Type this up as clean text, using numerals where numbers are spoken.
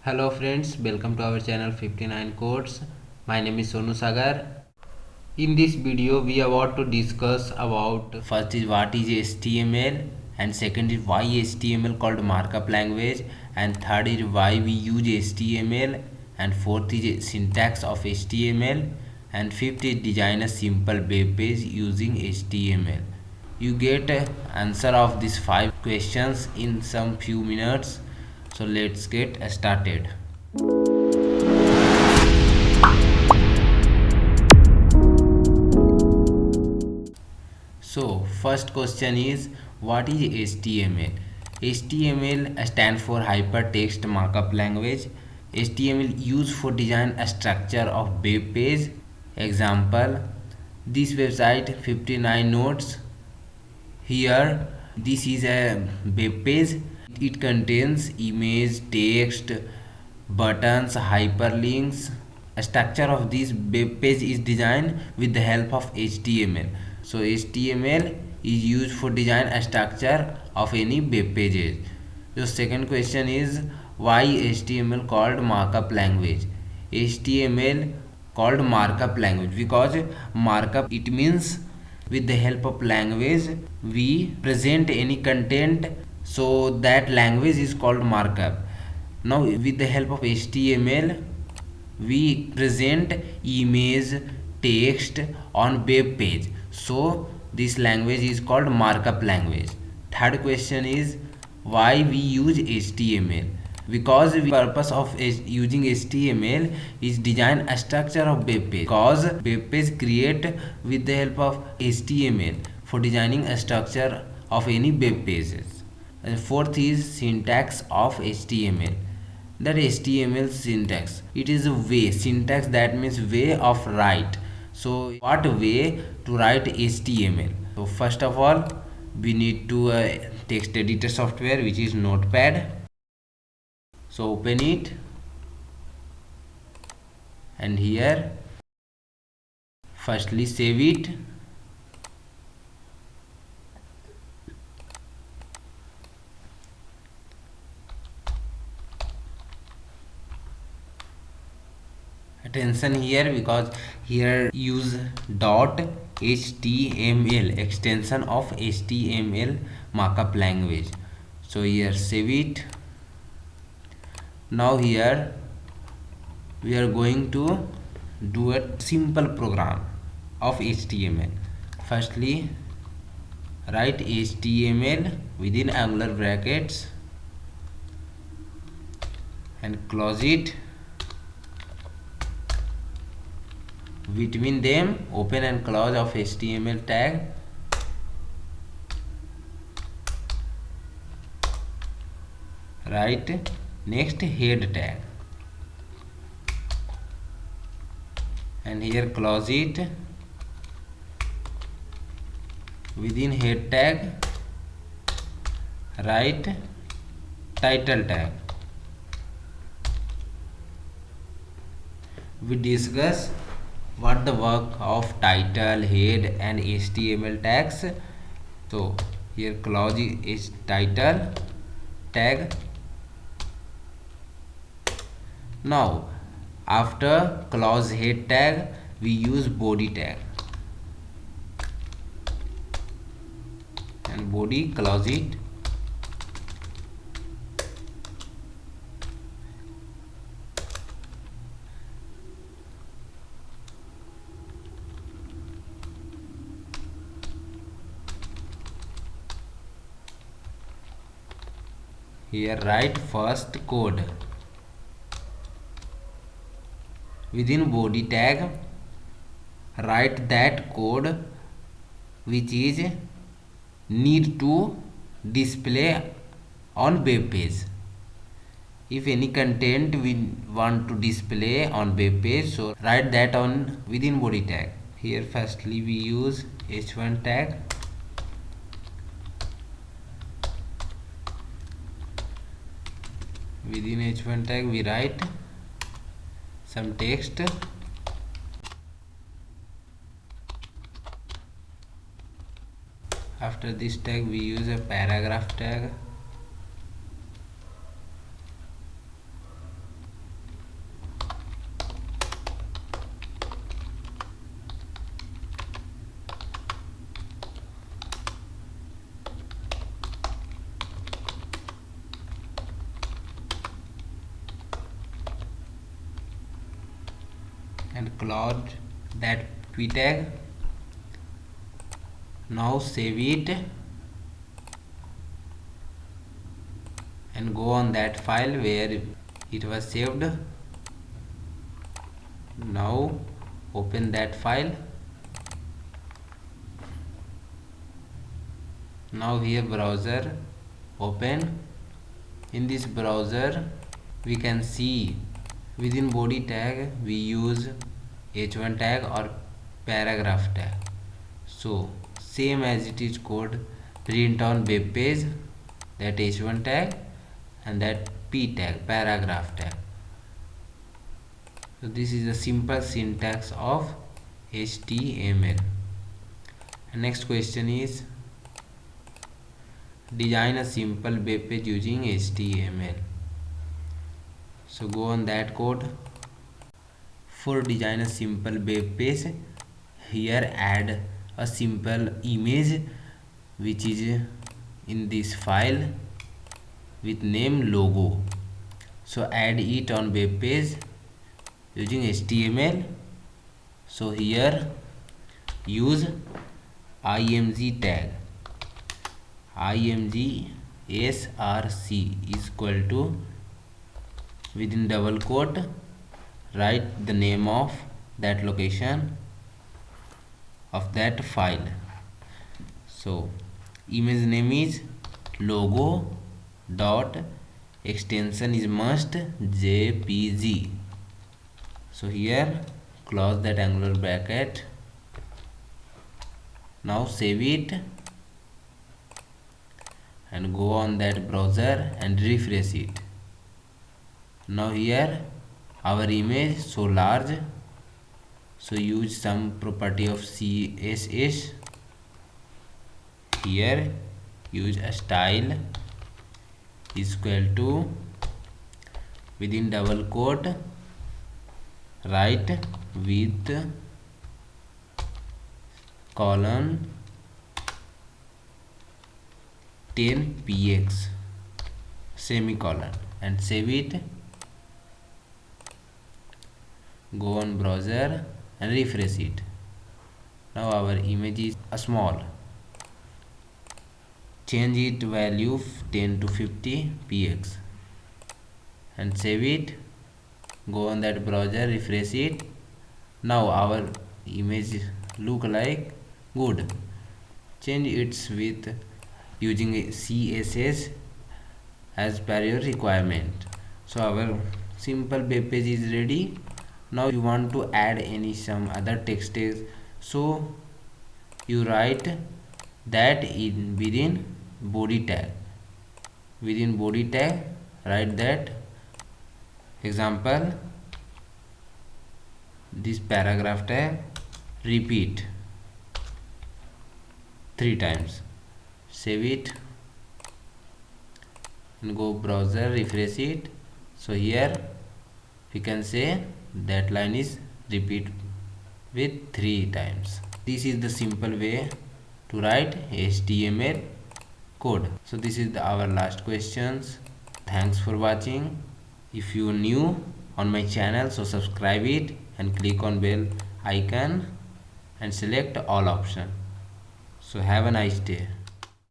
Hello friends, welcome to our channel 59 Codes. My name is Sonu Sagar. In this video we are about to discuss about first is what is HTML, and second is why HTML called markup language, and third is why we use HTML, and fourth is syntax of HTML, and fifth is design a simple web page using HTML. You get a answer of these 5 questions in some few minutes. So let's get started. So first question is what is HTML? HTML stands for hypertext markup language. HTML used for design a structure of web page. Example, this website 59 nodes. Here this is a web page. It contains image, text, buttons, hyperlinks. A structure of this web page is designed with the help of HTML. So HTML is used for design a structure of any web pages. The second question is why HTML called markup language? HTML called markup language because markup it means with the help of language we present any content, so that language is called markup. Now with the help of HTML we present image, text on web page, so this language is called markup language. Third question is why we use HTML? Because the purpose of using HTML is design a structure of web page, because web page create with the help of HTML for designing a structure of any web pages. And fourth is syntax of HTML. That HTML syntax, it is a way, syntax that means way of write. So what way to write HTML? So first of all we need to text editor software which is Notepad. So open it, and here firstly save it. Attention here, because here use dot html extension of HTML markup language. So here save it. Now here we are going to do a simple program of HTML. Firstly write HTML within angular brackets and close it. Between them open and close of HTML tag. Write next head tag, and here close it. Within head tag write title tag. We discuss what the work of title, head and HTML tags. So here close is title tag. Now after close head tag we use body tag, and body close it. Here write first code. Within body tag write that code which is need to display on web page. If any content we want to display on web page, so write that on within body tag. Here firstly we use h1 tag. Within h1 tag we write some text. After this tag we use a paragraph tag. and close that p tag. Now save it and go on that file where it was saved. Now open that file. Now here browser open. In this browser we can see within body tag we use h1 tag or paragraph tag. So same as it is code print on web page, that h1 tag and that p tag, paragraph tag. So this is the simple syntax of HTML. And next question is design a simple web page using HTML. So go on that code. For design a simple web page, here add a simple image which is in this file with name logo. So add it on web page using HTML. So here use img tag. img src is equal to, within double quote write the name of that location of that file. So image name is logo dot extension is must jpg. So here close that angular bracket. Now save it and go on that browser and refresh it. Now here our image so large, so use some property of css. Here use a style is equal to, within double quote write with colon 10px semicolon and save it. Go on browser and refresh it. Now our image is small. Change it value 10 to 50 px and save it. Go on that browser, refresh it. Now our image look like good. Change its width using css as per your requirement. So our simple web page is ready. Now you want to add some other text, so you write that in within body tag. Within body tag write that example, this paragraph tag, repeat 3 times. Save it and go browser, refresh it. So here we can say that line is repeat with 3 times. This is the simple way to write HTML code. So this is our last questions. Thanks for watching. If you are new on my channel, so subscribe it and click on bell icon and select all option. So have a nice day.